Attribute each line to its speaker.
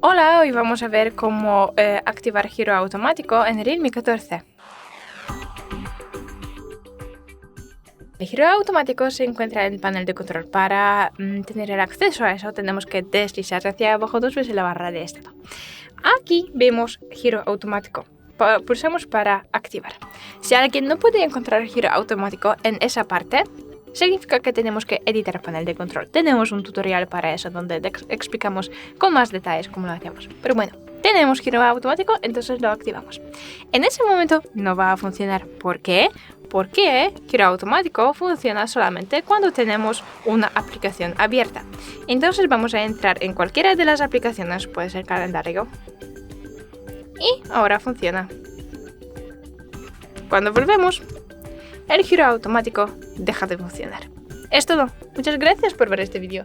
Speaker 1: Hola, hoy vamos a ver cómo activar giro automático en REALME 14. El giro automático se encuentra en el panel de control. Para tener el acceso a eso tenemos que deslizar hacia abajo 2 veces la barra de estado. Aquí vemos giro automático. Pulsamos para activar. Si alguien no puede encontrar el giro automático en esa parte, significa que tenemos que editar el panel de control. Tenemos un tutorial para eso donde explicamos con más detalles cómo lo hacemos. Pero bueno, tenemos giro automático, entonces lo activamos. En ese momento no va a funcionar. ¿Por qué? Porque giro automático funciona solamente cuando tenemos una aplicación abierta. Entonces vamos a entrar en cualquiera de las aplicaciones, puede ser calendario. Y ahora funciona. Cuando volvemos, el giro automático deja de funcionar. Es todo. Muchas gracias por ver este vídeo.